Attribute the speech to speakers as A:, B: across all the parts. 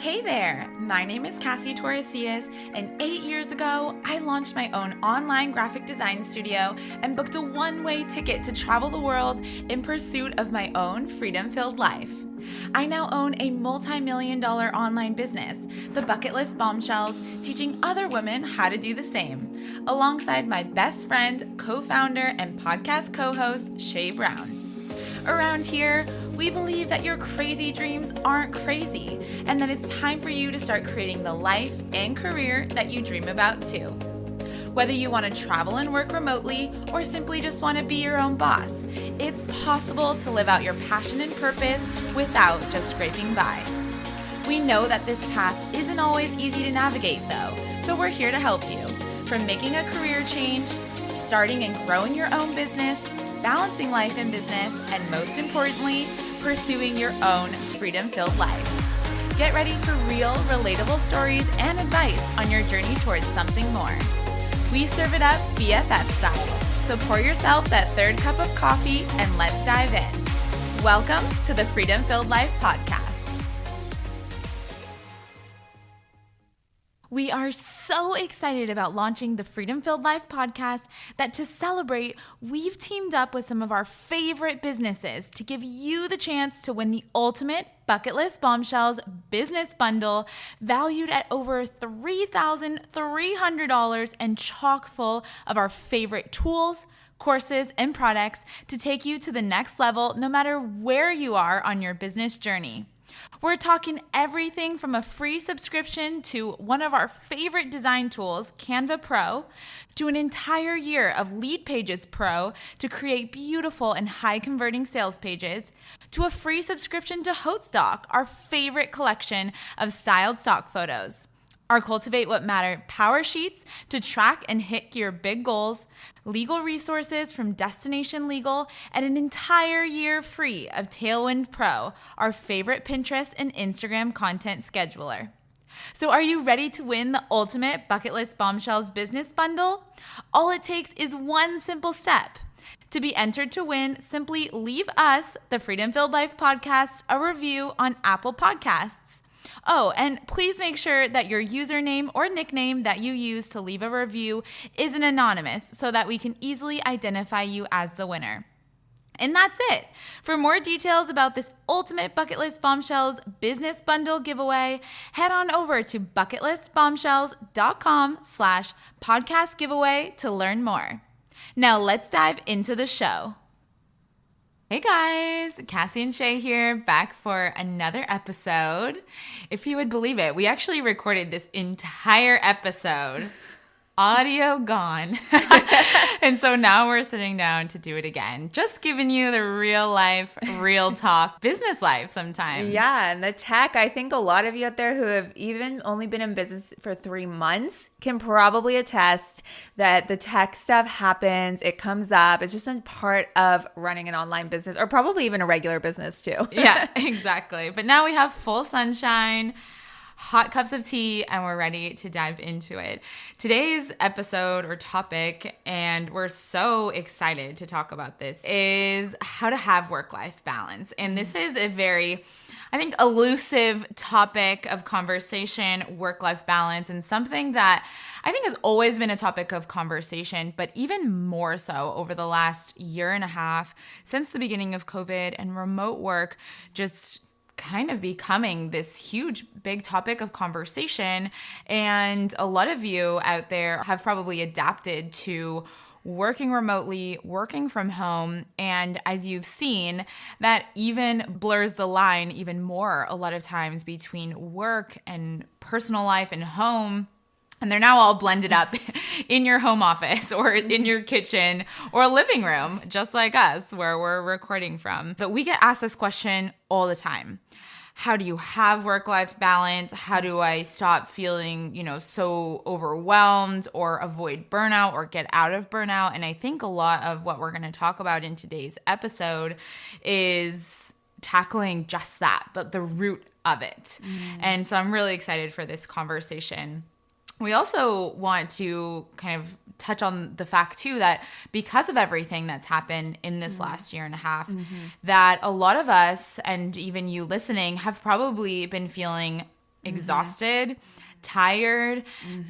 A: Hey there, my name is Cassie Torresias, and 8 years ago, I launched my own online graphic design studio and booked a one-way ticket to travel the world in pursuit of my own freedom-filled life. I now own a multi-million-dollar online business, the Bucket List Bombshells, teaching other women how to do the same, alongside my best friend, co-founder, and podcast co-host, Shay Brown. Around here, we believe that your crazy dreams aren't crazy, and that it's time for you to start creating the life and career that you dream about too. Whether you want to travel and work remotely, or simply just want to be your own boss, it's possible to live out your passion and purpose without just scraping by. We know that this path isn't always easy to navigate though, so we're here to help you. From making a career change, starting and growing your own business, balancing life and business, and most importantly, pursuing your own freedom-filled life. Get ready for real, relatable stories and advice on your journey towards something more. We serve it up BFF style, so pour yourself that third cup of coffee and let's dive in. Welcome to the Freedom-Filled Life Podcast. We are so excited about launching the Freedom Filled Life podcast that to celebrate, we've teamed up with some of our favorite businesses to give you the chance to win the ultimate Bucket List Bombshells business bundle valued at over $3,300 and chock full of our favorite tools, courses, and products to take you to the next level no matter where you are on your business journey. We're talking everything from a free subscription to one of our favorite design tools, Canva Pro, to an entire year of Lead Pages Pro to create beautiful and high-converting sales pages, to a free subscription to HostDoc, our favorite collection of styled stock photos. Our Cultivate What Matter power sheets to track and hit your big goals, legal resources from Destination Legal, and an entire year free of Tailwind Pro, our favorite Pinterest and Instagram content scheduler. So are you ready to win the ultimate Bucket List Bombshells business bundle? All it takes is one simple step. To be entered to win, simply leave us, the Freedom Filled Life Podcast, a review on Apple Podcasts. Oh, and please make sure that your username or nickname that you use to leave a review isn't anonymous so that we can easily identify you as the winner. And that's it. For more details about this ultimate Bucket List Bombshells business bundle giveaway, head on over to bucketlistbombshells.com/podcast giveaway to learn more. Now let's dive into the show. Hey guys, Cassie and Shay here, back for another episode. If you would believe it, we actually recorded this entire episode, audio gone. And so now we're sitting down to do it again. Just giving you the real life, real talk, business life sometimes.
B: Yeah, and the tech, I think a lot of you out there who have even only been in business for 3 months can probably attest that the tech stuff happens, it comes up, it's just a part of running an online business or probably even a regular business too.
A: Yeah, exactly. But now we have full sunshine, hot cups of tea, and we're ready to dive into it. Today's episode or topic, and we're so excited to talk about this, is how to have work-life balance. And this is a very, I think, elusive topic of conversation, work-life balance, and something that I think has always been a topic of conversation, but even more so over the last year and a half since the beginning of COVID and remote work just kind of becoming this huge, big topic of conversation. And a lot of you out there have probably adapted to working remotely, working from home. And as you've seen, that even blurs the line even more a lot of times between work and personal life and home. And they're now all blended up in your home office or in your kitchen or living room, just like us, where we're recording from. But we get asked this question all the time. How do you have work-life balance? How do I stop feeling, so overwhelmed or avoid burnout or get out of burnout? And I think a lot of what we're going to talk about in today's episode is tackling just that, but the root of it. And so I'm really excited for this conversation. We also want to kind of touch on the fact too that because of everything that's happened in this last year and a half, that a lot of us, and even you listening, have probably been feeling exhausted, tired.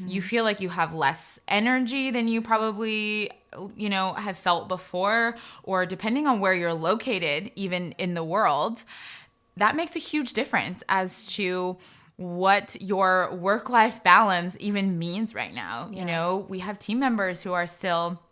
A: You feel like you have less energy than you probably, have felt before, or depending on where you're located, even in the world, that makes a huge difference as to what your work-life balance even means right now.
B: Yeah.
A: We have team members who are still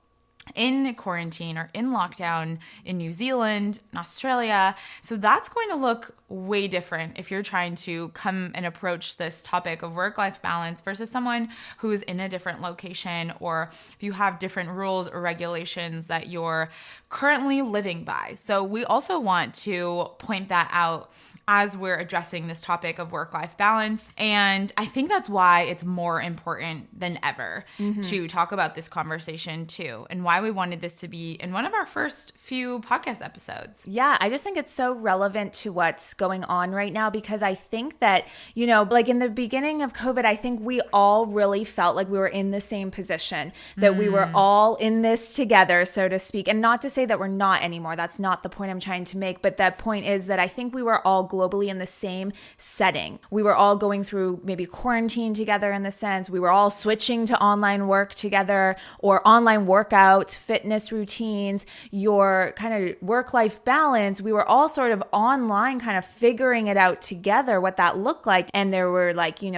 A: in quarantine or in lockdown in New Zealand, in Australia. So that's going to look way different if you're trying to come and approach this topic of work-life balance versus someone who's in a different location, or if you have different rules or regulations that you're currently living by. So we also want to point that out as we're addressing this topic of work-life balance. And I think that's why it's more important than ever to talk about this conversation too, and why we wanted this to be in one of our first few podcast episodes.
B: Yeah, I just think it's so relevant to what's going on right now, because I think that, like in the beginning of COVID, I think we all really felt like we were in the same position, that we were all in this together, so to speak. And not to say that we're not anymore. That's not the point I'm trying to make. But that point is that I think we were all globally in the same setting. We were all going through maybe quarantine together in the sense. We were all switching to online work together, or online workouts, fitness routines, your kind of work-life balance. We were all sort of online kind of figuring it out together, what that looked like. And there were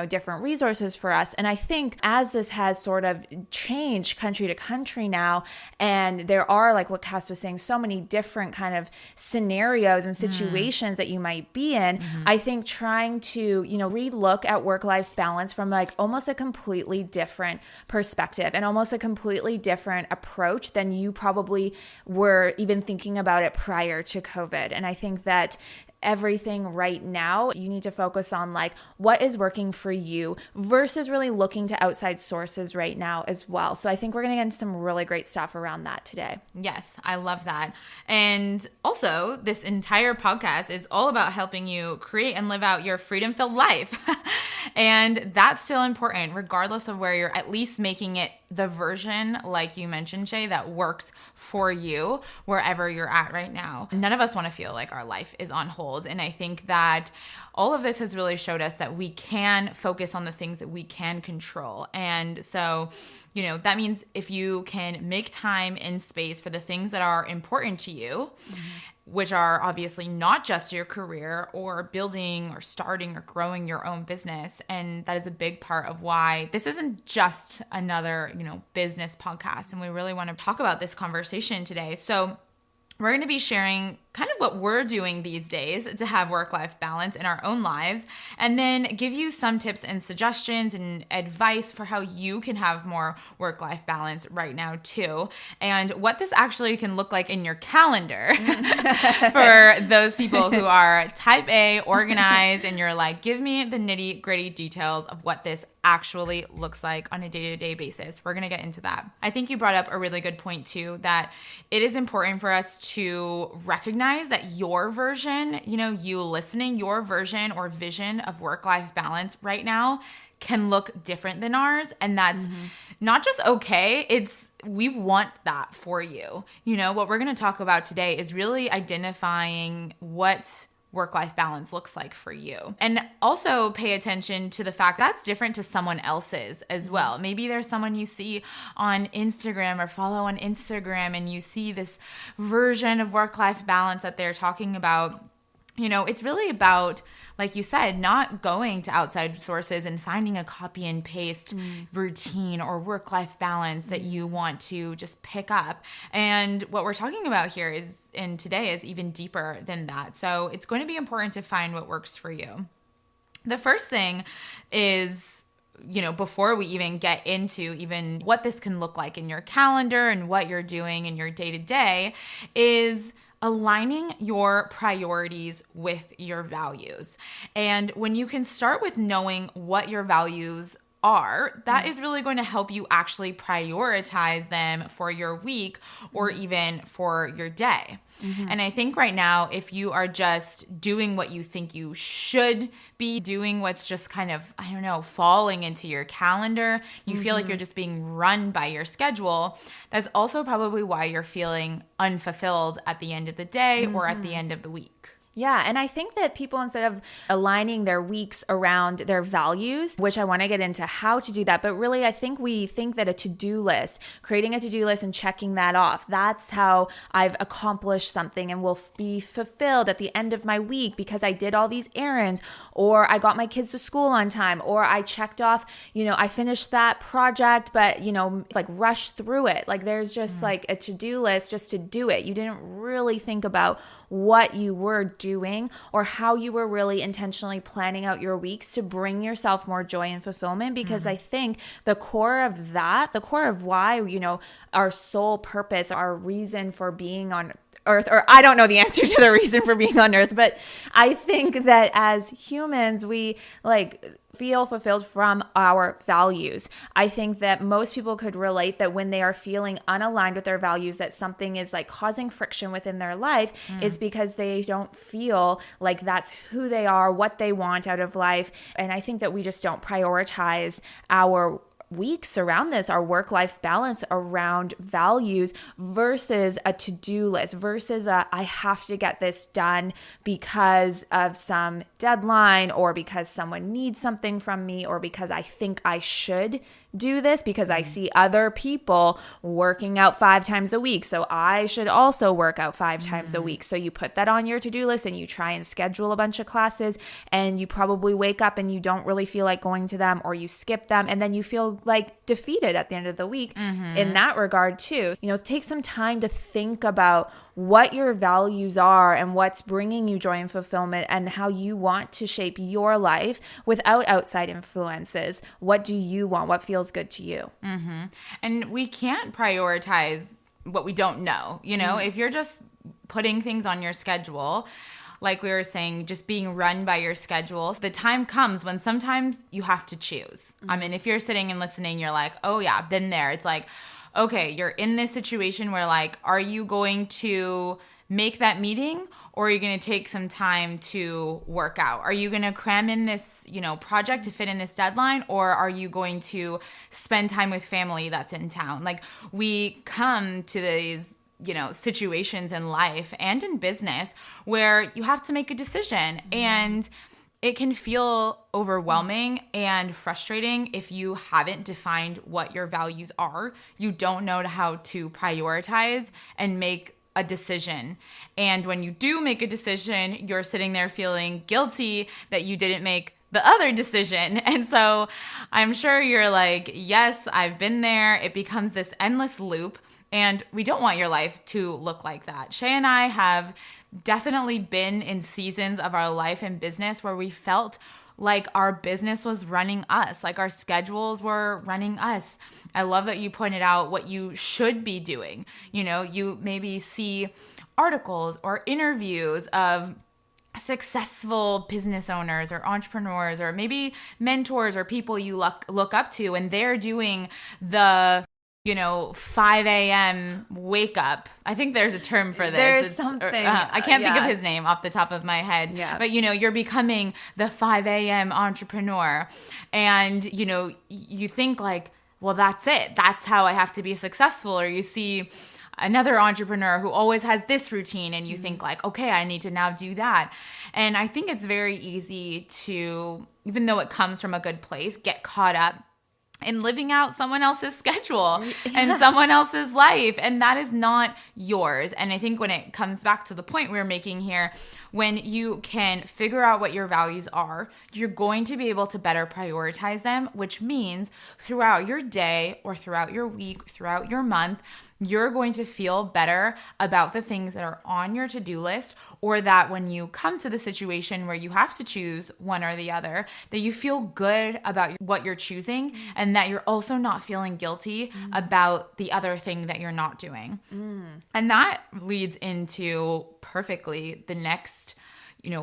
B: different resources for us. And I think as this has sort of changed country to country now, and there are, like what Cass was saying, so many different kind of scenarios and situations that you might be in, I think trying to, relook at work-life balance from like almost a completely different perspective and almost a completely different approach than you probably were even thinking about it prior to COVID. And I think that everything right now, you need to focus on like what is working for you versus really looking to outside sources right now as well. So I think we're going to get into some really great stuff around that today.
A: Yes, I love that. And also, this entire podcast is all about helping you create and live out your freedom-filled life. And that's still important, regardless of where you're at least making it the version, like you mentioned, Shay, that works for you wherever you're at right now. None of us want to feel like our life is on hold. And I think that all of this has really showed us that we can focus on the things that we can control. And so, that means if you can make time and space for the things that are important to you, which are obviously not just your career or building or starting or growing your own business. And that is a big part of why this isn't just another, business podcast. And we really want to talk about this conversation today. So we're going to be sharing kind of what we're doing these days to have work-life balance in our own lives, and then give you some tips and suggestions and advice for how you can have more work-life balance right now too, and what this actually can look like in your calendar for those people who are type A, organized, and you're like, give me the nitty-gritty details of what this actually looks like on a day-to-day basis. We're going to get into that. I think you brought up a really good point too, that it is important for us to recognize that your version, you listening, your version or vision of work-life balance right now can look different than ours. And that's not just okay. We want that for you. What we're going to talk about today is really identifying what work-life balance looks like for you. And also pay attention to the fact that's different to someone else's as well. Maybe there's someone you see on Instagram or follow on Instagram, and you see this version of work-life balance that they're talking about. It's really about, like you said, not going to outside sources and finding a copy and paste routine or work-life balance that you want to just pick up. And what we're talking about here today is even deeper than that. So it's going to be important to find what works for you. The first thing is, before we even get into even what this can look like in your calendar and what you're doing in your day-to-day, is aligning your priorities with your values. And when you can start with knowing what your values are, that is really going to help you actually prioritize them for your week or even for your day. And I think right now, if you are just doing what you think you should be doing, what's just kind of, falling into your calendar, you feel like you're just being run by your schedule, that's also probably why you're feeling unfulfilled at the end of the day or at the end of the week.
B: Yeah. And I think that people, instead of aligning their weeks around their values, which I want to get into how to do that, but really, I think we think that a to-do list, creating a to-do list and checking that off, that's how I've accomplished something and will be fulfilled at the end of my week because I did all these errands, or I got my kids to school on time, or I checked off, I finished that project, but, like rushed through it. Like there's just like a to-do list just to do it. You didn't really think about what you were doing or how you were really intentionally planning out your weeks to bring yourself more joy and fulfillment. Because I think the core of that, the core of why, our sole purpose, our reason for being on earth, or I don't know the answer to the reason for being on earth, but I think that as humans, we feel fulfilled from our values. I think that most people could relate that when they are feeling unaligned with their values, that something is like causing friction within their life, is because they don't feel like that's who they are, what they want out of life. And I think that we just don't prioritize our weeks around this, our work-life balance around values versus a to-do list, versus I have to get this done because of some deadline, or because someone needs something from me, or because I think I should do this because I see other people working out 5 times a week, so I should also work out 5 times a week. So you put that on your to-do list and you try and schedule a bunch of classes, and you probably wake up and you don't really feel like going to them, or you skip them, and then you feel like defeated at the end of the week in that regard too. Take some time to think about what your values are and what's bringing you joy and fulfillment, and how you want to shape your life without outside influences. What do you want? What feels good to you?
A: And we can't prioritize what we don't know. If you're just putting things on your schedule, like we were saying, just being run by your schedule, the time comes when sometimes you have to choose. I mean, if you're sitting and listening, you're like, oh yeah, been there. It's like, okay, you're in this situation where like, are you going to make that meeting, or are you going to take some time to work out? Are you going to cram in this, project to fit in this deadline, or are you going to spend time with family that's in town? Like, we come to these situations in life and in business where you have to make a decision, and it can feel overwhelming and frustrating if you haven't defined what your values are. You don't know how to prioritize and make a decision. And when you do make a decision, you're sitting there feeling guilty that you didn't make the other decision. And so I'm sure you're like, yes, I've been there. It becomes this endless loop. And we don't want your life to look like that. Shay and I have definitely been in seasons of our life and business where we felt like our business was running us, like our schedules were running us. I love that you pointed out what you should be doing. You maybe see articles or interviews of successful business owners or entrepreneurs, or maybe mentors or people you look up to, and they're doing the 5 a.m. wake up. I think there's a term for this.
B: There's something.
A: I can't think of his name off the top of my head.
B: Yeah.
A: But, you're becoming the 5 a.m. entrepreneur. And, you think like, well, that's it. That's how I have to be successful. Or you see another entrepreneur who always has this routine, and you think like, okay, I need to now do that. And I think it's very easy to, even though it comes from a good place, get caught up in living out someone else's schedule and someone else's life. And that is not yours. And I think when it comes back to the point we're making here, when you can figure out what your values are, you're going to be able to better prioritize them, which means throughout your day or throughout your week, throughout your month, you're going to feel better about the things that are on your to-do list, or that when you come to the situation where you have to choose one or the other, that you feel good about what you're choosing, and that you're also not feeling guilty about the other thing that you're not doing. And that leads into perfectly the next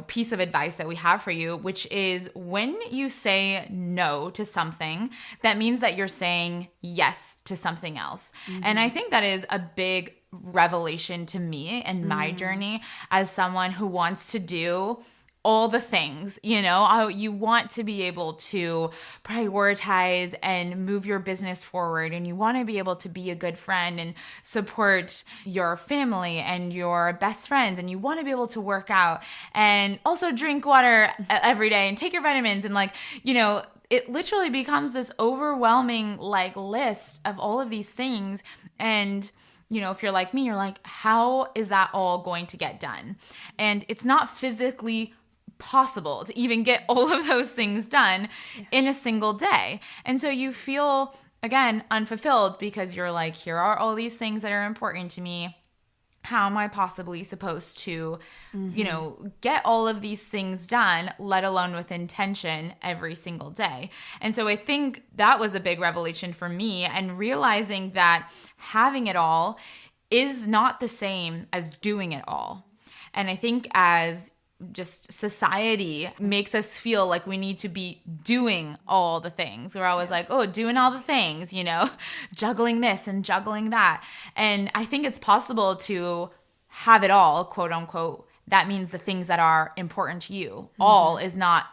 A: piece of advice that we have for you, which is when you say no to something, that means that you're saying yes to something else. And I think that is a big revelation to me and my journey as someone who wants to do all the things, you want to be able to prioritize and move your business forward, and you want to be able to be a good friend and support your family and your best friends, and you want to be able to work out and also drink water every day and take your vitamins, and it literally becomes this overwhelming list of all of these things. And if you're like me, you're like, how is that all going to get done? And it's not physically possible to even get all of those things done in a single day. And so you feel, again, unfulfilled because you're like, here are all these things that are important to me. How am I possibly supposed to, get all of these things done, let alone with intention every single day? And so I think that was a big revelation for me, and realizing that having it all is not the same as doing it all. And I think as just society makes us feel like we need to be doing all the things. We're always like, oh, doing all the things, juggling this and juggling that. And I think it's possible to have it all, quote unquote. That means the things that are important to you. All is not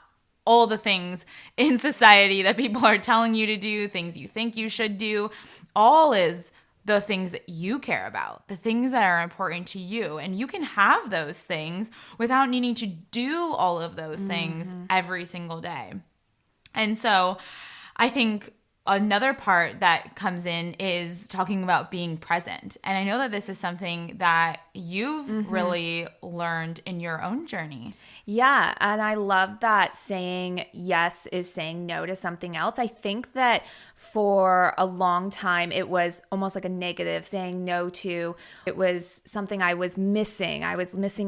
A: all the things in society that people are telling you to do, things you think you should do. All is the things that you care about, the things that are important to you. And you can have those things without needing to do all of those things every single day. And so I think another part that comes in is talking about being present. And I know that this is something that you've really learned in your own journey.
B: Yeah, and I love that saying yes is saying no to something else. I think that for a long time, it was almost like a negative, saying no to. It was something I was missing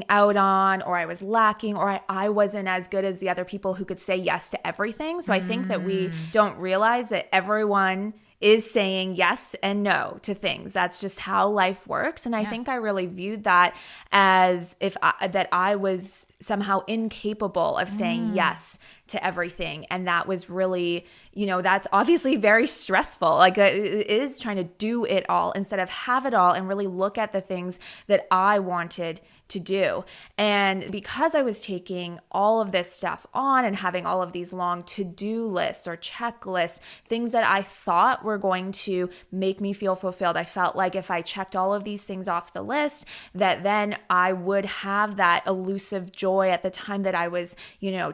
B: out on, or I was lacking, or I wasn't as good as the other people who could say yes to everything. So I think that we don't realize that everyone is saying yes and no to things. That's just how life works. And I think I really viewed that as that I was somehow incapable of saying yes to everything. And that was really, that's obviously very stressful. Like it is trying to do it all instead of have it all and really look at the things that I wanted to do. And because I was taking all of this stuff on and having all of these long to-do lists or checklists, things that I thought were going to make me feel fulfilled, I felt like if I checked all of these things off the list, that then I would have that elusive joy at the time that I was,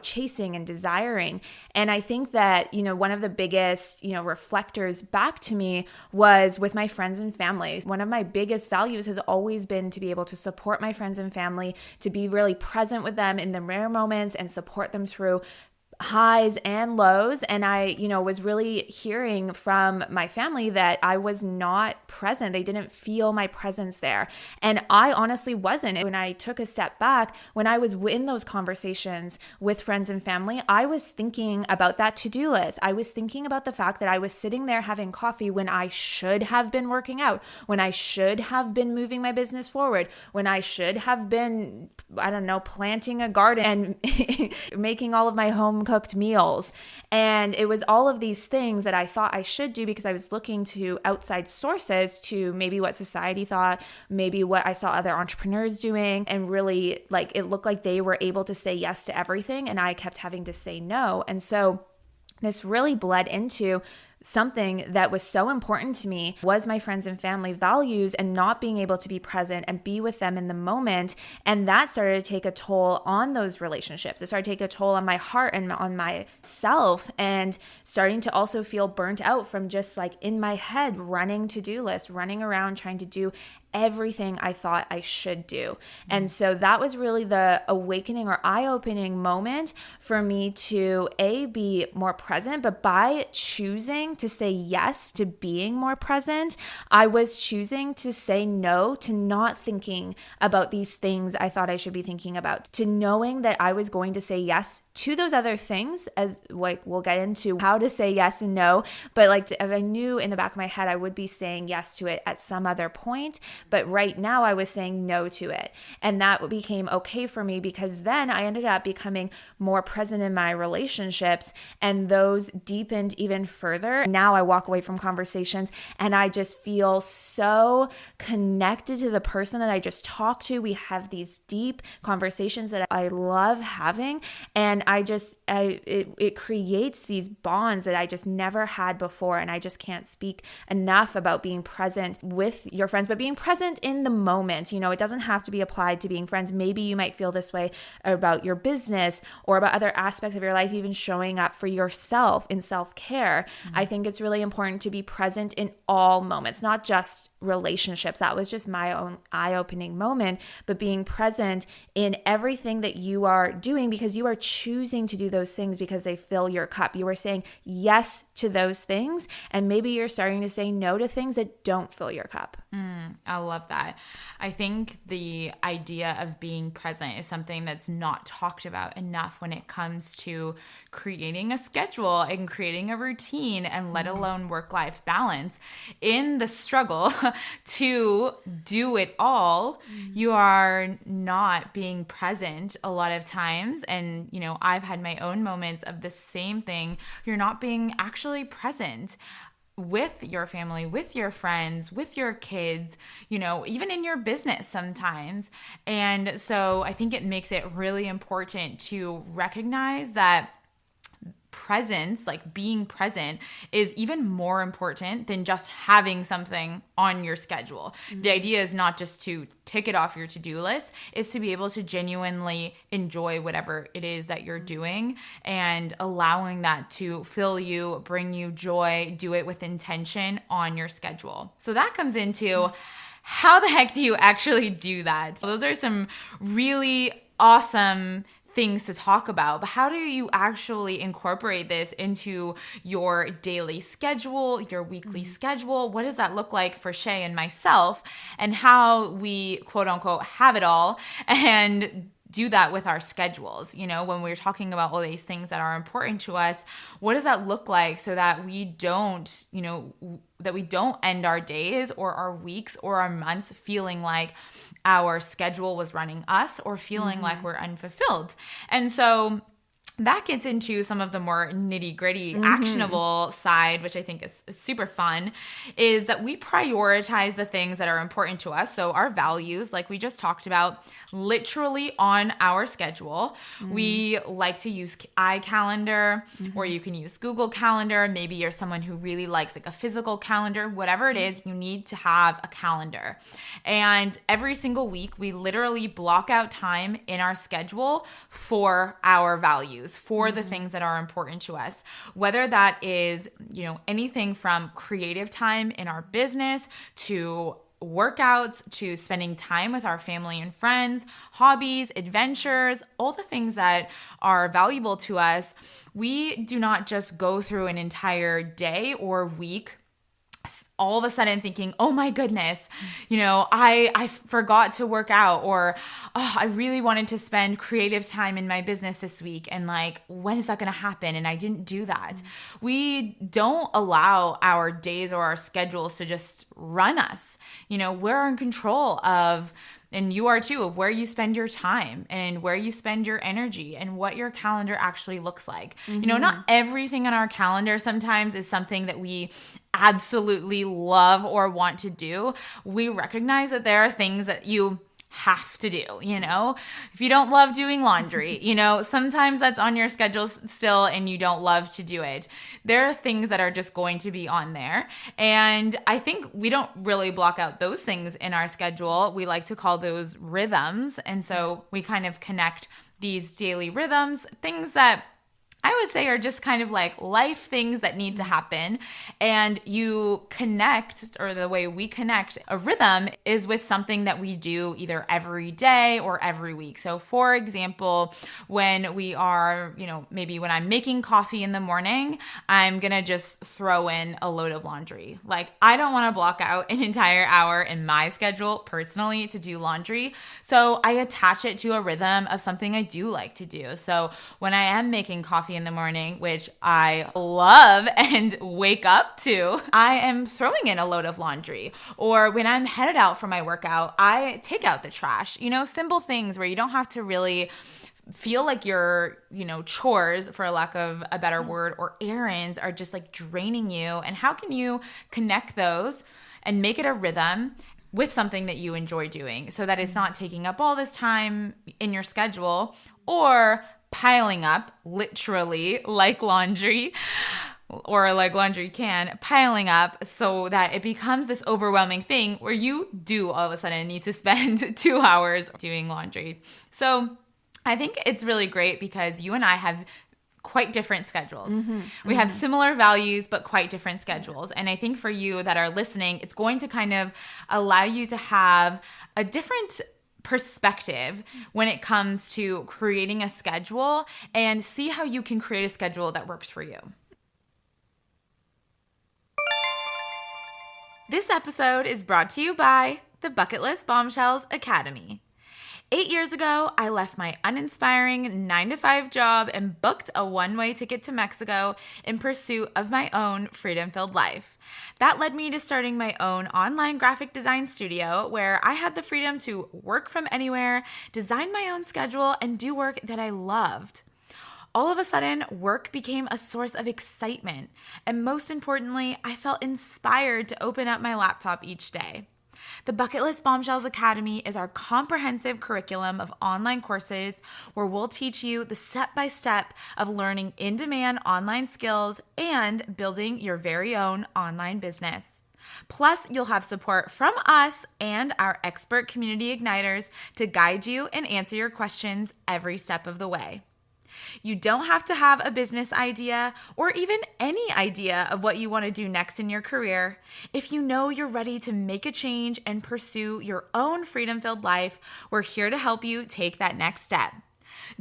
B: chasing and desiring. And I think that, one of the biggest, reflectors back to me was with my friends and family. One of my biggest values has always been to be able to support my friends and family, to be really present with them in the rare moments and support them through highs and lows. And I, was really hearing from my family that I was not present. They didn't feel my presence there. And I honestly wasn't. When I took a step back, when I was in those conversations with friends and family, I was thinking about that to-do list. I was thinking about the fact that I was sitting there having coffee when I should have been working out, when I should have been moving my business forward, when I should have been, planting a garden and making all of my home cooked meals. And it was all of these things that I thought I should do because I was looking to outside sources, to maybe what society thought, maybe what I saw other entrepreneurs doing, and really it looked like they were able to say yes to everything and I kept having to say no. And so this really bled into something that was so important to me was my friends and family values and not being able to be present and be with them in the moment. And that started to take a toll on those relationships. It started to take a toll on my heart and on myself, and starting to also feel burnt out from just in my head running to-do lists, running around trying to do everything I thought I should do. And so that was really the awakening or eye-opening moment for me to be more present. But by choosing to say yes to being more present, I was choosing to say no to not thinking about these things I thought I should be thinking about, to knowing that I was going to say yes to those other things, as we'll get into how to say yes and no. But if I knew in the back of my head I would be saying yes to it at some other point, But right now I was saying no to it. And that became okay for me because then I ended up becoming more present in my relationships, and those deepened even further. Now I walk away from conversations and I just feel so connected to the person that I just talked to. We have these deep conversations that I love having, and it creates these bonds that I just never had before. And I just can't speak enough about being present with your friends, but being present in the moment. You know, it doesn't have to be applied to being friends. Maybe you might feel this way about your business or about other aspects of your life, even showing up for yourself in self-care. I think it's really important to be present in all moments, not just relationships. That was just my own eye-opening moment, but being present in everything that you are doing, because you are choosing to do those things because they fill your cup. You are saying yes to those things, and maybe you're starting to say no to things that don't fill your cup.
A: I love that. I think the idea of being present is something that's not talked about enough when it comes to creating a schedule and creating a routine, and let alone work-life balance. In the struggle to do it all, you are not being present a lot of times. And, you know, I've had my own moments of the same thing. You're not being actually present with your family, with your friends, with your kids, you know, even in your business sometimes. And so I think it makes it really important to recognize that presence, like being present, is even more important than just having something on your schedule. The idea is not just to tick it off your to-do list, is to be able to genuinely enjoy whatever it is that you're doing, and allowing that to fill you, bring you joy, do it with intention on your schedule. So that comes into how the heck do you actually do that? So those are some really awesome things to talk about, but how do you actually incorporate this into your daily schedule, your weekly schedule? What does that look like for Shay and myself, and how we quote unquote have it all and do that with our schedules? You know, when we're talking about all these things that are important to us, what does that look like so that we don't, you know, that we don't end our days or our weeks or our months feeling like our schedule was running us, or feeling like we're unfulfilled. And so that gets into some of the more nitty-gritty, actionable side, which I think is super fun, is that we prioritize the things that are important to us. So our values, like we just talked about, literally on our schedule. We like to use iCalendar, or you can use Google Calendar. Maybe you're someone who really likes like a physical calendar. Whatever it is, you need to have a calendar. And every single week, we literally block out time in our schedule for our values, for the things that are important to us, whether that is, you know, anything from creative time in our business to workouts to spending time with our family and friends, hobbies, adventures, all the things that are valuable to us. We do not just go through an entire day or week all of a sudden thinking, oh my goodness, you know, I forgot to work out, or oh, I really wanted to spend creative time in my business this week, and like, when is that going to happen? And I didn't do that. We don't allow our days or our schedules to just run us. You know, we're in control of, and you are too, of where you spend your time and where you spend your energy and what your calendar actually looks like. You know, not everything on our calendar sometimes is something that we absolutely love or want to do. We recognize that there are things that you have to do, you know? If you don't love doing laundry, you know, sometimes that's on your schedule still and you don't love to do it. There are things that are just going to be on there. And I think we don't really block out those things in our schedule. We like to call those rhythms. And so we kind of connect these daily rhythms, things that I would say are just kind of like life things that need to happen. And you connect, or the way we connect a rhythm is with something that we do either every day or every week. So for example, when we are, you know, maybe when I'm making coffee in the morning, I'm going to just throw in a load of laundry. Like, I don't want to block out an entire hour in my schedule personally to do laundry. So I attach it to a rhythm of something I do like to do. So when I am making coffee coffee in the morning, which I love and wake up to, I am throwing in a load of laundry. Or when I'm headed out for my workout, I take out the trash. Simple things where you don't have to really feel like your, chores, for a lack of a better word, or errands are just like draining you. And how can you connect those and make it a rhythm with something that you enjoy doing so that it's not taking up all this time in your schedule or piling up, literally like laundry, or like laundry can, piling up so that it becomes this overwhelming thing where you do all of a sudden need to spend 2 hours doing laundry. So I think it's really great because you and I have quite different schedules. We have similar values, but quite different schedules. And I think for you that are listening, it's going to kind of allow you to have a different perspective when it comes to creating a schedule and see how you can create a schedule that works for you. This episode is brought to you by the Bucket List Bombshells Academy. 8 years ago, I left my uninspiring 9-to-5 job and booked a one-way ticket to Mexico in pursuit of my own freedom-filled life. That led me to starting my own online graphic design studio where I had the freedom to work from anywhere, design my own schedule, and do work that I loved. All of a sudden, work became a source of excitement, and most importantly, I felt inspired to open up my laptop each day. The Bucket List Bombshells Academy is our comprehensive curriculum of online courses where we'll teach you the step-by-step of learning in-demand online skills and building your very own online business. Plus, you'll have support from us and our expert community igniters to guide you and answer your questions every step of the way. You don't have to have a business idea or even any idea of what you want to do next in your career. If you know you're ready to make a change and pursue your own freedom-filled life, we're here to help you take that next step.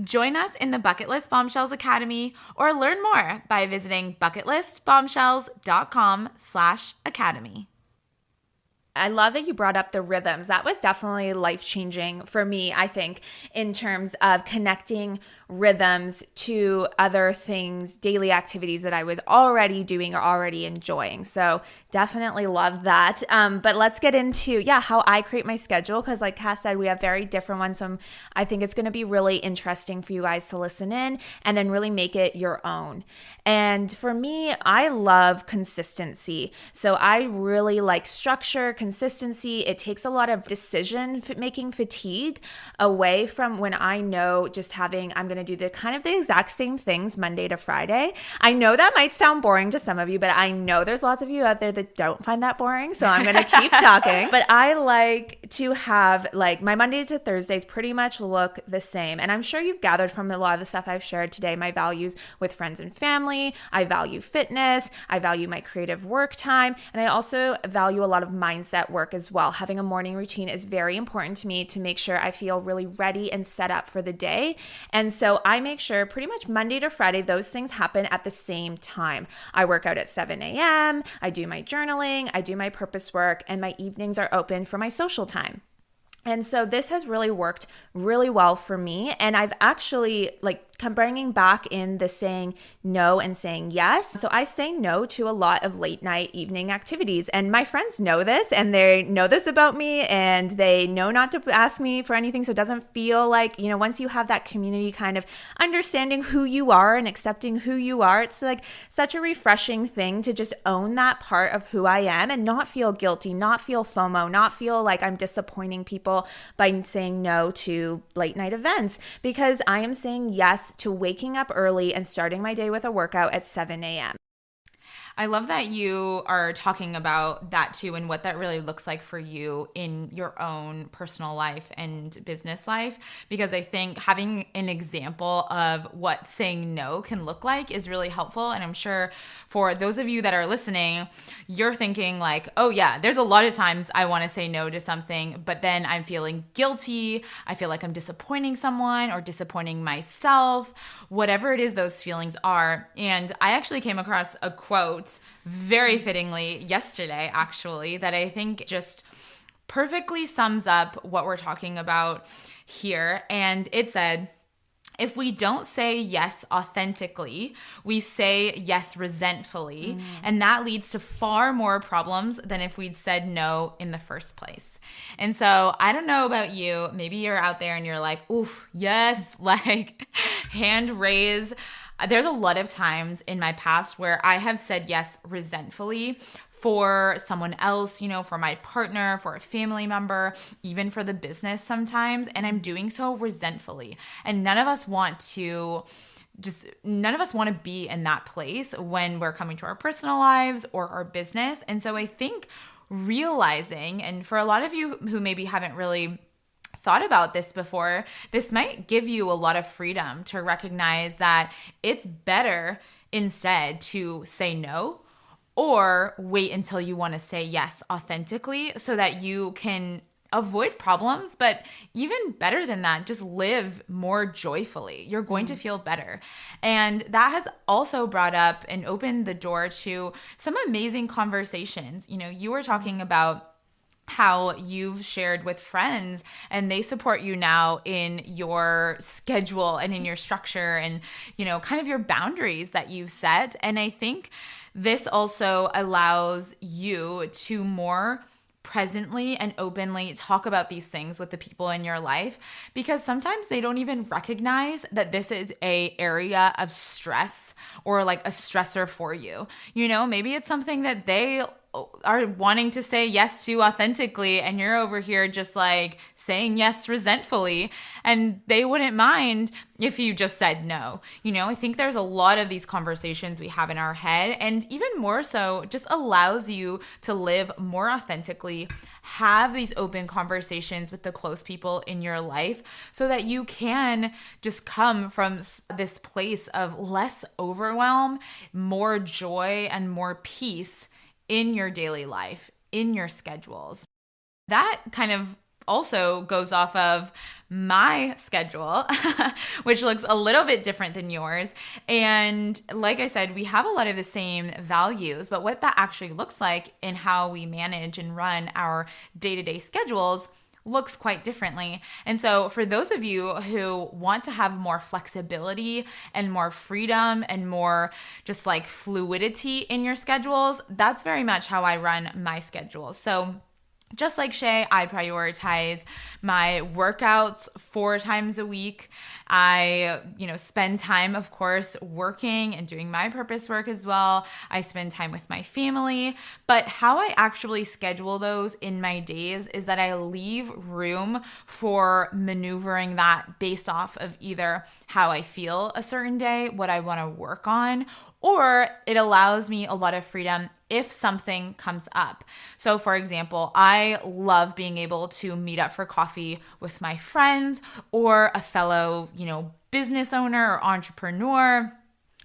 A: Join us in the Bucket List Bombshells Academy or learn more by visiting bucketlistbombshells.com/academy.
B: I love that you brought up the rhythms. That was definitely life-changing for me, I think, in terms of connecting rhythms to other things, daily activities that I was already doing or already enjoying. So definitely love that. But let's get into, how I create my schedule, because like Cass said, we have very different ones. So I think it's going to be really interesting for you guys to listen in and then really make it your own. And for me, I love consistency. So I really like structure, consistency. It takes a lot of decision-making fatigue away from when I know just having, I'm going to do the kind of the exact same things Monday to Friday. I know that might sound boring to some of you, but I know there's lots of you out there that don't find that boring. So I'm going to keep talking. But I like to have like my Monday to Thursdays pretty much look the same. And I'm sure you've gathered from a lot of the stuff I've shared today, my values with friends and family. I value fitness. I value my creative work time. And I also value a lot of mindset work as well. Having a morning routine is very important to me to make sure I feel really ready and set up for the day. And so I make sure pretty much Monday to Friday, those things happen at the same time. I work out at 7 a.m., I do my journaling, I do my purpose work, and my evenings are open for my social time. And so this has really worked really well for me. And I've actually bringing back in the saying no and saying yes. So I say no to a lot of late night evening activities. And my friends know this and they know this about me and they know not to ask me for anything. So it doesn't feel like, once you have that community kind of understanding who you are and accepting who you are, it's like such a refreshing thing to just own that part of who I am and not feel guilty, not feel FOMO, not feel like I'm disappointing people by saying no to late night events, because I am saying yes to waking up early and starting my day with a workout at 7 a.m.
A: I love that you are talking about that too and what that really looks like for you in your own personal life and business life, because I think having an example of what saying no can look like is really helpful. And I'm sure for those of you that are listening, you're thinking like, oh yeah, there's a lot of times I want to say no to something, but then I'm feeling guilty. I feel like I'm disappointing someone or disappointing myself, whatever it is those feelings are. And I actually came across a quote very fittingly yesterday, actually, that I think just perfectly sums up what we're talking about here. And it said, if we don't say yes authentically, we say yes resentfully, and that leads to far more problems than if we'd said no in the first place. And so I don't know about you, maybe you're out there and you're like, oof, yes, like hand raise. There's a lot of times in my past where I have said yes resentfully for someone else, for my partner, for a family member, even for the business sometimes. And I'm doing so resentfully. And none of us want to be in that place when we're coming to our personal lives or our business. And so I think realizing, and for a lot of you who maybe haven't really thought about this before, this might give you a lot of freedom to recognize that it's better instead to say no or wait until you want to say yes authentically so that you can avoid problems, but even better than that, just live more joyfully. You're going to feel better. And that has also brought up and opened the door to some amazing conversations. You were talking about how you've shared with friends and they support you now in your schedule and in your structure and, kind of your boundaries that you've set. And I think this also allows you to more presently and openly talk about these things with the people in your life, because sometimes they don't even recognize that this is a area of stress or like a stressor for you. Maybe it's something that they are wanting to say yes to authentically, and you're over here just like saying yes resentfully, and they wouldn't mind if you just said no. I think there's a lot of these conversations we have in our head, and even more so just allows you to live more authentically, have these open conversations with the close people in your life so that you can just come from this place of less overwhelm, more joy, and more peace in your daily life, in your schedules. That kind of also goes off of my schedule, which looks a little bit different than yours. And like I said, we have a lot of the same values, but what that actually looks like in how we manage and run our day-to-day schedules looks quite differently. And so for those of you who want to have more flexibility and more freedom and more just like fluidity in your schedules, that's very much how I run my schedule. So just like Shay, I prioritize my workouts 4 times a week. I, spend time, of course, working and doing my purpose work as well. I spend time with my family. But how I actually schedule those in my days is that I leave room for maneuvering that based off of either how I feel a certain day, what I want to work on, or it allows me a lot of freedom if something comes up. So for example, I love being able to meet up for coffee with my friends or a fellow, business owner or entrepreneur.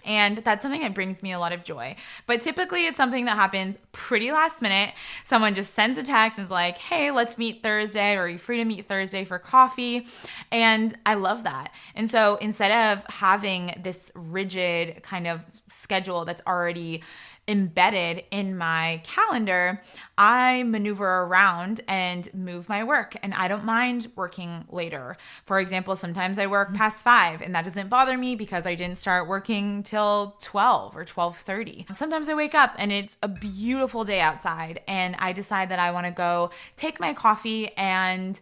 A: And that's something that brings me a lot of joy. But typically it's something that happens pretty last minute. Someone just sends a text and is like, hey, let's meet Thursday, or are you free to meet Thursday for coffee? And I love that. And so instead of having this rigid kind of schedule that's already embedded in my calendar, I maneuver around and move my work, and I don't mind working later. For example, sometimes I work past 5 and that doesn't bother me because I didn't start working till 12 or 12:30. Sometimes I wake up and it's a beautiful day outside and I decide that I want to go take my coffee and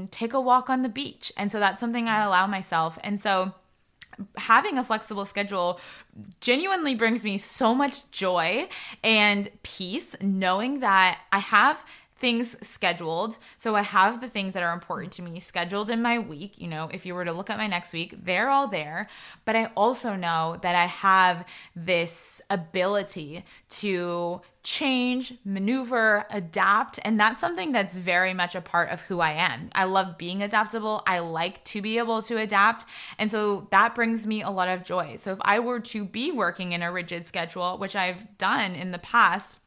A: take a walk on the beach. And so that's something I allow myself. And so having a flexible schedule genuinely brings me so much joy and peace, knowing that I have things scheduled. So I have the things that are important to me scheduled in my week. If you were to look at my next week, they're all there. But I also know that I have this ability to change, maneuver, adapt. And that's something that's very much a part of who I am. I love being adaptable. I like to be able to adapt. And so that brings me a lot of joy. So if I were to be working in a rigid schedule, which I've done in the past,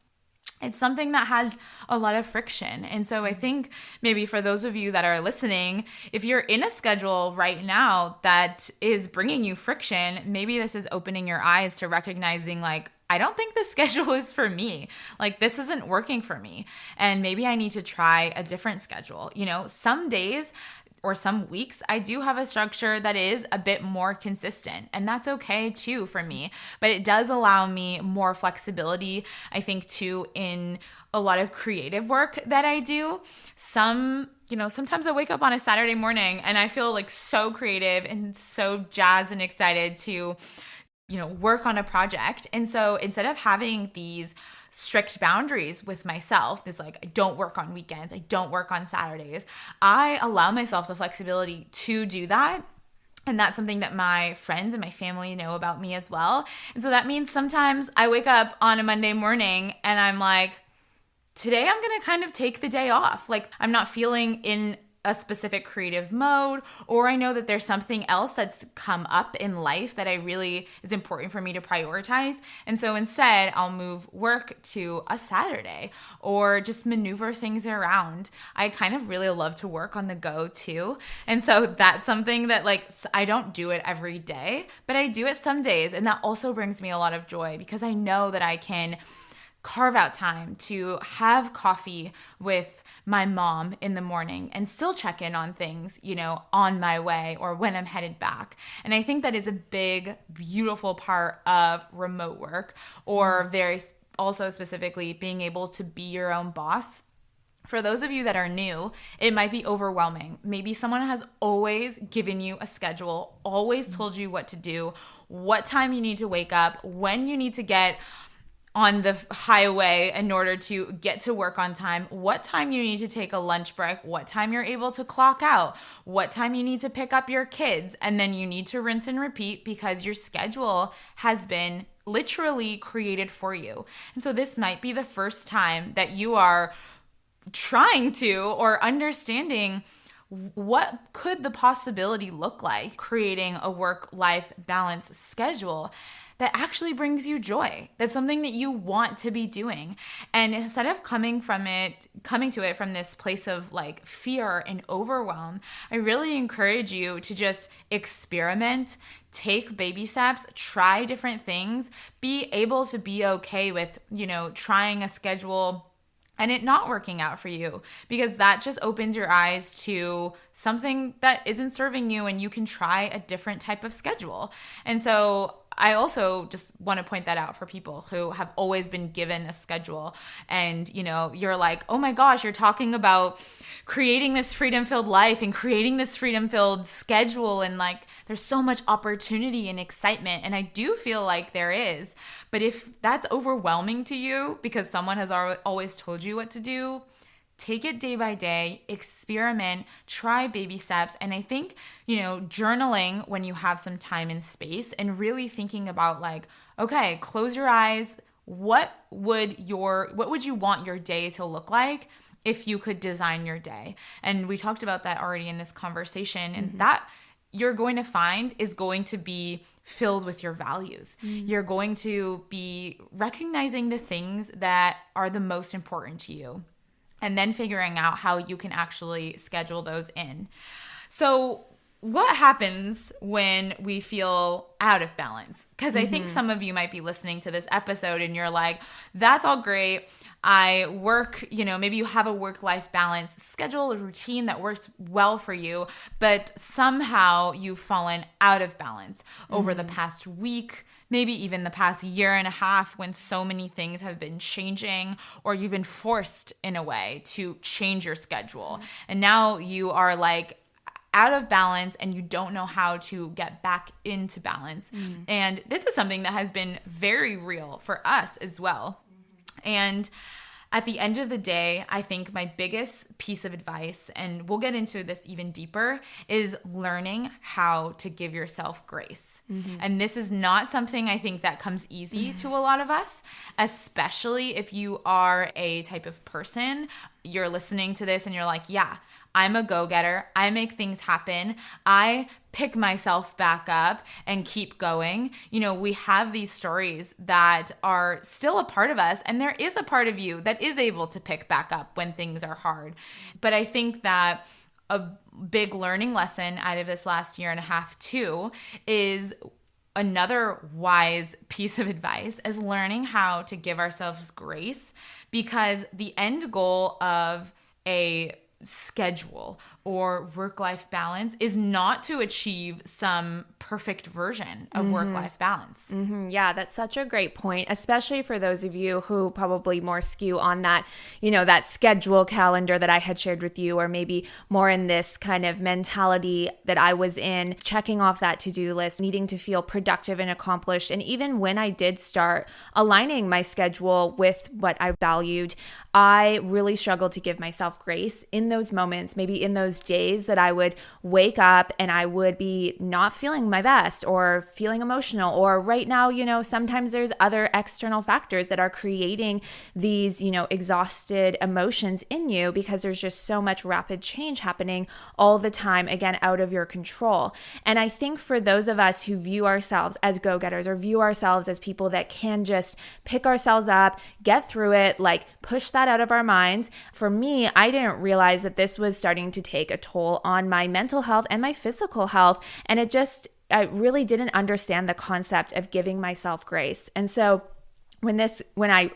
A: it's something that has a lot of friction. And so I think maybe for those of you that are listening, if you're in a schedule right now that is bringing you friction, maybe this is opening your eyes to recognizing like, I don't think this schedule is for me. Like, this isn't working for me. And maybe I need to try a different schedule. Some days or some weeks, I do have a structure that is a bit more consistent. And that's okay too for me. But it does allow me more flexibility, I think, too, in a lot of creative work that I do. Sometimes I wake up on a Saturday morning and I feel like so creative and so jazzed and excited to work on a project. And so instead of having these strict boundaries with myself, this like, I don't work on weekends, I don't work on Saturdays, I allow myself the flexibility to do that. And that's something that my friends and my family know about me as well. And so that means sometimes I wake up on a Monday morning and I'm like, today I'm going to kind of take the day off. Like, I'm not feeling in a specific creative mode, or I know that there's something else that's come up in life that is important for me to prioritize. And so instead I'll move work to a Saturday or just maneuver things around. I kind of really love to work on the go too. And so that's something that like, I don't do it every day, but I do it some days. And that also brings me a lot of joy because I know that I can carve out time to have coffee with my mom in the morning and still check in on things, on my way or when I'm headed back. And I think that is a big, beautiful part of remote work, or very also specifically being able to be your own boss. For those of you that are new, it might be overwhelming. Maybe someone has always given you a schedule, always told you what to do, what time you need to wake up, when you need to get on the highway in order to get to work on time, what time you need to take a lunch break, what time you're able to clock out, what time you need to pick up your kids, and then you need to rinse and repeat because your schedule has been literally created for you. And so this might be the first time that you are trying to or understanding what could the possibility look like creating a work-life balance schedule that actually brings you joy. That's something that you want to be doing. And instead of coming to it from this place of like fear and overwhelm, I really encourage you to just experiment, take baby steps, try different things, be able to be okay with, trying a schedule and it not working out for you, because that just opens your eyes to something that isn't serving you and you can try a different type of schedule. And so I also just want to point that out for people who have always been given a schedule and, you're like, oh my gosh, you're talking about creating this freedom-filled life and creating this freedom-filled schedule. And like, there's so much opportunity and excitement. And I do feel like there is. But if that's overwhelming to you because someone has always told you what to do, take it day by day, experiment, try baby steps. And I think, journaling when you have some time and space and really thinking about like, okay, close your eyes. What would you want your day to look like if you could design your day? And we talked about that already in this conversation. And that you're going to find is going to be filled with your values. You're going to be recognizing the things that are the most important to you, and then figuring out how you can actually schedule those in. So what happens when we feel out of balance? Because I think some of you might be listening to this episode and you're like, that's all great. I work, maybe you have a work-life balance schedule, a routine that works well for you, but somehow you've fallen out of balance over the past week, maybe even the past year and a half when so many things have been changing, or you've been forced in a way to change your schedule. And now you are like out of balance and you don't know how to get back into balance. And this is something that has been very real for us as well. And at the end of the day, I think my biggest piece of advice, and we'll get into this even deeper, is learning how to give yourself grace. And this is not something I think that comes easy to a lot of us, especially if you are a type of person, you're listening to this and you're like, yeah, I'm a go-getter. I make things happen. I pick myself back up and keep going. We have these stories that are still a part of us, and there is a part of you that is able to pick back up when things are hard. But I think that a big learning lesson out of this last year and a half too is another wise piece of advice is learning how to give ourselves grace, because the end goal of a schedule or work-life balance is not to achieve some perfect version of work-life balance.
B: Yeah, that's such a great point, especially for those of you who probably more skew on that, that schedule calendar that I had shared with you, or maybe more in this kind of mentality that I was in, checking off that to-do list, needing to feel productive and accomplished. And even when I did start aligning my schedule with what I valued, I really struggled to give myself grace in those moments, maybe in those days that I would wake up and I would be not feeling my best or feeling emotional, or right now, sometimes there's other external factors that are creating these, exhausted emotions in you because there's just so much rapid change happening all the time, again, out of your control. And I think for those of us who view ourselves as go-getters or view ourselves as people that can just pick ourselves up, get through it, like push that out of our minds. For me, I didn't realize that this was starting to take a toll on my mental health and my physical health. And I really didn't understand the concept of giving myself grace. And so when I,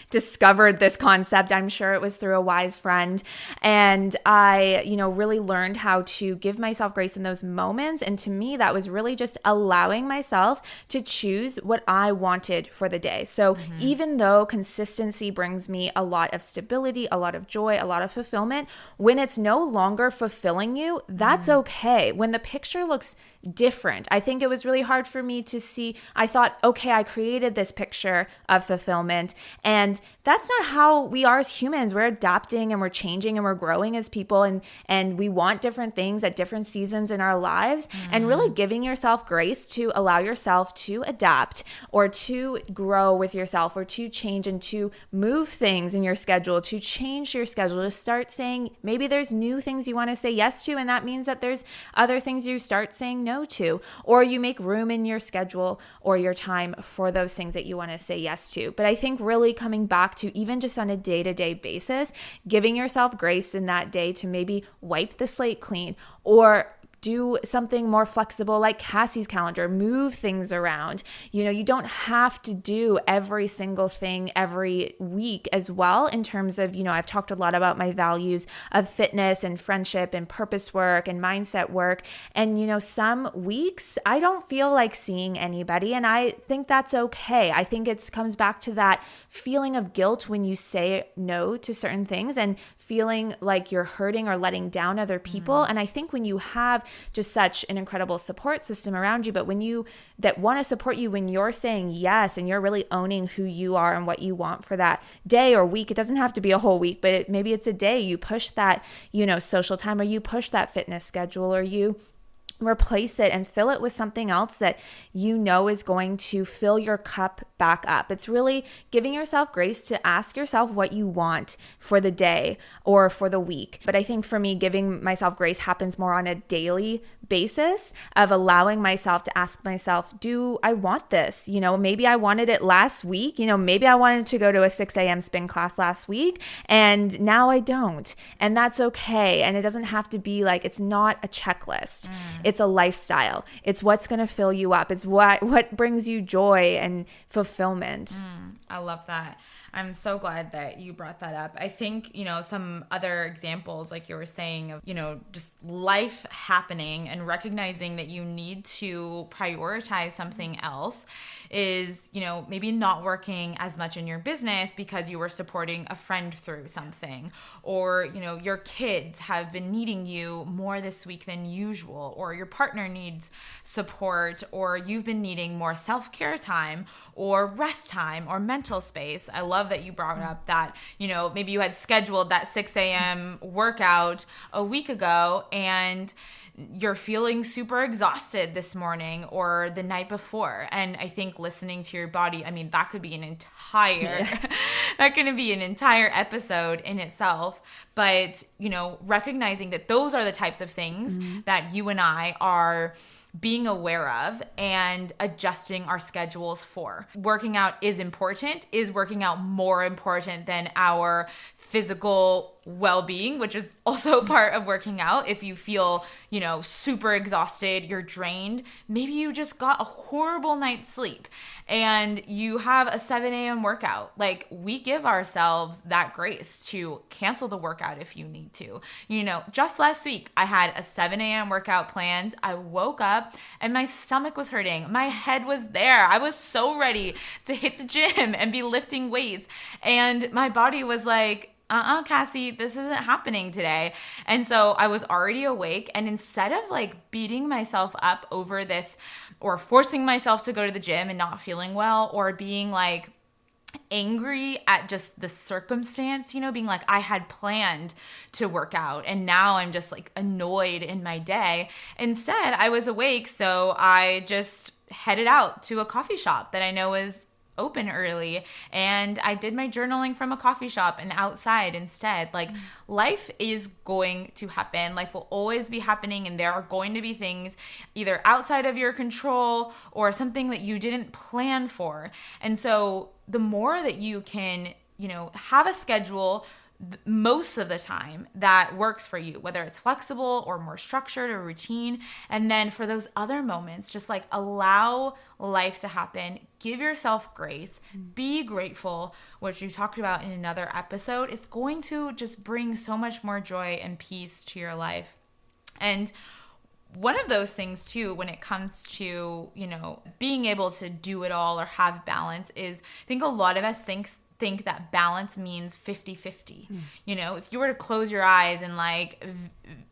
B: discovered this concept, I'm sure it was through a wise friend. And I, really learned how to give myself grace in those moments. And to me, that was really just allowing myself to choose what I wanted for the day. So even though consistency brings me a lot of stability, a lot of joy, a lot of fulfillment, when it's no longer fulfilling you, that's okay. When the picture looks different, I think it was really hard for me to see. I thought, okay, I created this picture of fulfillment, and that's not how we are as humans. We're adapting and we're changing and we're growing as people, and we want different things at different seasons in our lives. And really giving yourself grace to allow yourself to adapt or to grow with yourself or to change and to move things in your schedule, to change your schedule, to start saying maybe there's new things you want to say yes to, and that means that there's other things you start saying no to, or you make room in your schedule or your time for those things that you want to say yes to. But I think really coming back to even just on a day-to-day basis, giving yourself grace in that day to maybe wipe the slate clean or do something more flexible like Cassie's calendar, move things around. You don't have to do every single thing every week as well in terms of, I've talked a lot about my values of fitness and friendship and purpose work and mindset work. And, some weeks I don't feel like seeing anybody, and I think that's okay. I think it comes back to that feeling of guilt when you say no to certain things and feeling like you're hurting or letting down other people. And I think when you have just such an incredible support system around you, but that want to support you when you're saying yes and you're really owning who you are and what you want for that day or week. It doesn't have to be a whole week, but maybe it's a day. You push that, social time, or you push that fitness schedule, or you replace it and fill it with something else that is going to fill your cup back up. It's really giving yourself grace to ask yourself what you want for the day or for the week. But I think for me, giving myself grace happens more on a daily basis of allowing myself to ask myself, do I want this? Maybe I wanted it last week. Maybe I wanted to go to a 6 a.m. spin class last week and now I don't. And that's okay. And it doesn't have to be like, it's not a checklist. It's a lifestyle. It's what's going to fill you up. It's what brings you joy and fulfillment.
A: I love that. I'm so glad that you brought that up. I think, some other examples, like you were saying, of, just life happening and recognizing that you need to prioritize something else is, maybe not working as much in your business because you were supporting a friend through something, or, your kids have been needing you more this week than usual, or your partner needs support, or you've been needing more self-care time or rest time or mental space. I love that you brought up that, maybe you had scheduled that 6 a.m. workout a week ago and you're feeling super exhausted this morning or the night before. And I think listening to your body, that could be that could be an entire episode in itself. But, recognizing that those are the types of things that you and I are being aware of and adjusting our schedules for. Working out is important. Is working out more important than our physical well-being, which is also part of working out. If you feel, super exhausted, you're drained, maybe you just got a horrible night's sleep and you have a 7 a.m. workout. Like, we give ourselves that grace to cancel the workout if you need to. Just last week, I had a 7 a.m. workout planned. I woke up and my stomach was hurting. My head was there. I was so ready to hit the gym and be lifting weights. And my body was like, Cassie, this isn't happening today. And so I was already awake. And instead of like beating myself up over this or forcing myself to go to the gym and not feeling well, or being like angry at just the circumstance, being like, I had planned to work out and now I'm just like annoyed in my day. Instead, I was awake. So I just headed out to a coffee shop that I know is open early, and I did my journaling from a coffee shop and outside instead. Like, life is going to happen. Life will always be happening, and there are going to be things either outside of your control or something that you didn't plan for. And so the more that you can, have a schedule most of the time that works for you, whether it's flexible or more structured or routine. And then for those other moments, just like allow life to happen, give yourself grace, be grateful, which we talked about in another episode. It's going to just bring so much more joy and peace to your life. And one of those things too, when it comes to, being able to do it all or have balance, is I think a lot of us think that balance means 50-50. If you were to close your eyes and like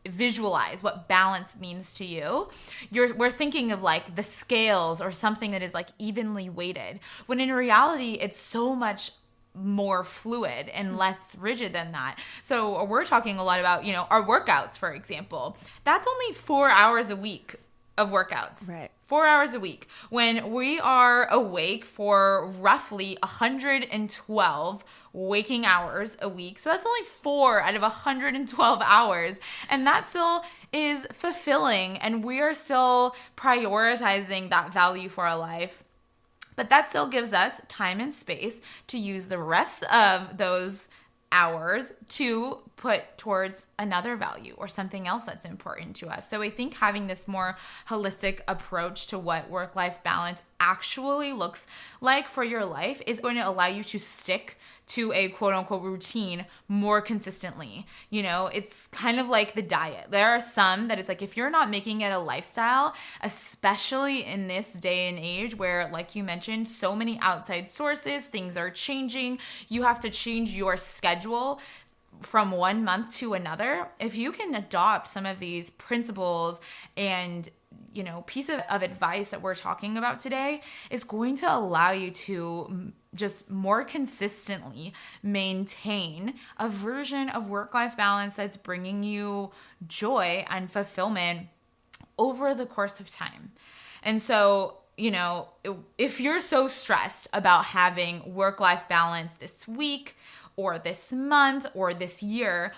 A: visualize what balance means to you, we're thinking of like the scales or something that is like evenly weighted, when in reality it's so much more fluid and less rigid than that. So we're talking a lot about, our workouts, for example. That's only 4 hours a week of workouts.
B: Right.
A: 4 hours a week, when we are awake for roughly 112 waking hours a week. So that's only 4 out of 112 hours. And that still is fulfilling. And we are still prioritizing that value for our life. But that still gives us time and space to use the rest of those hours to put towards another value or something else that's important to us. So I think having this more holistic approach to what work-life balance actually looks like for your life is going to allow you to stick to a quote-unquote routine more consistently. It's kind of like the diet. There are some that it's like, if you're not making it a lifestyle, especially in this day and age where, like you mentioned, so many outside sources, things are changing, you have to change your schedule from one month to another. If you can adopt some of these principles and piece of advice that we're talking about today, is going to allow you to just more consistently maintain a version of work-life balance that's bringing you joy and fulfillment over the course of time. And so, if you're so stressed about having work-life balance this week or this month or this year,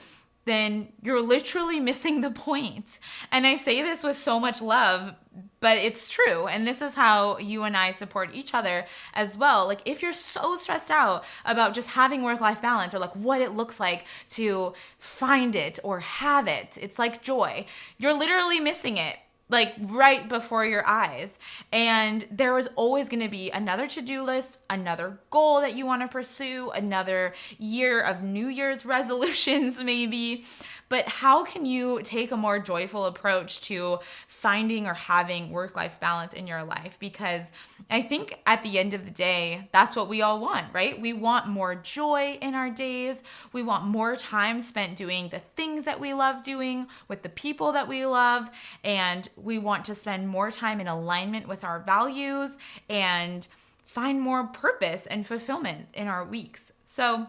A: then you're literally missing the point. And I say this with so much love, but it's true. And this is how you and I support each other as well. Like, if you're so stressed out about just having work-life balance, or like what it looks like to find it or have it, it's like joy. You're literally missing it, like right before your eyes. And there is always going to be another to-do list, another goal that you want to pursue, another year of New Year's resolutions maybe. But how can you take a more joyful approach to finding or having work-life balance in your life? Because I think at the end of the day, that's what we all want, right? We want more joy in our days. We want more time spent doing the things that we love doing with the people that we love. And we want to spend more time in alignment with our values and find more purpose and fulfillment in our weeks. So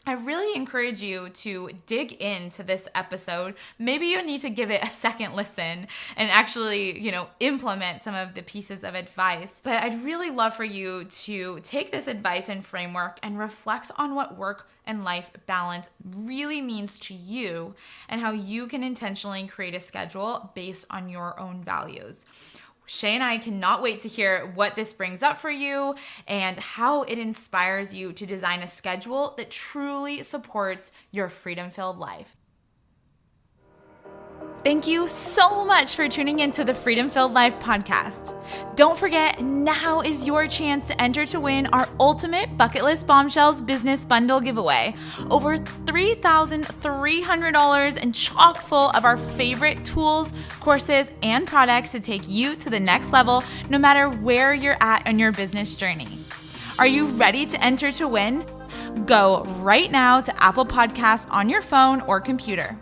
A: I really encourage you to dig into this episode. Maybe you need to give it a second listen and actually, implement some of the pieces of advice. But I'd really love for you to take this advice and framework and reflect on what work and life balance really means to you and how you can intentionally create a schedule based on your own values. Shay and I cannot wait to hear what this brings up for you and how it inspires you to design a schedule that truly supports your freedom-filled life. Thank you so much for tuning into the Freedom Filled Life podcast. Don't forget, now is your chance to enter to win our ultimate Bucket List Bombshells business bundle giveaway. Over $3,300 and chock full of our favorite tools, courses, and products to take you to the next level, no matter where you're at on your business journey. Are you ready to enter to win? Go right now to Apple Podcasts on your phone or computer.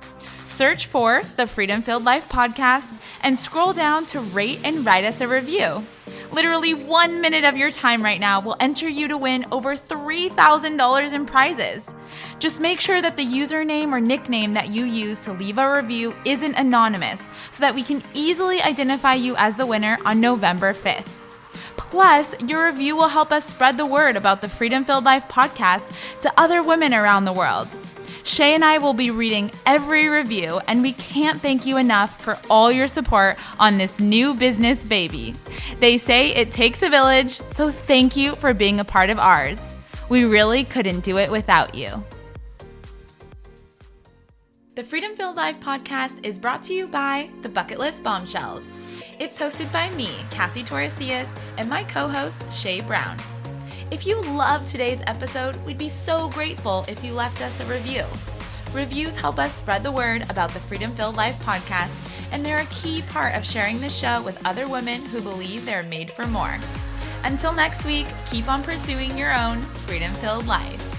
A: Search for the Freedom Filled Life podcast and scroll down to rate and write us a review. Literally 1 minute of your time right now will enter you to win over $3,000 in prizes. Just make sure that the username or nickname that you use to leave a review isn't anonymous so that we can easily identify you as the winner on November 5th. Plus, your review will help us spread the word about the Freedom Filled Life podcast to other women around the world. Shay and I will be reading every review, and we can't thank you enough for all your support on this new business baby. They say it takes a village, so thank you for being a part of ours. We really couldn't do it without you. The Freedom Filled Life podcast is brought to you by the Bucket List Bombshells. It's hosted by me, Cassie Torresillas, and my co-host, Shay Brown. If you loved today's episode, we'd be so grateful if you left us a review. Reviews help us spread the word about the Freedom Filled Life podcast, and they're a key part of sharing the show with other women who believe they're made for more. Until next week, keep on pursuing your own freedom-filled life.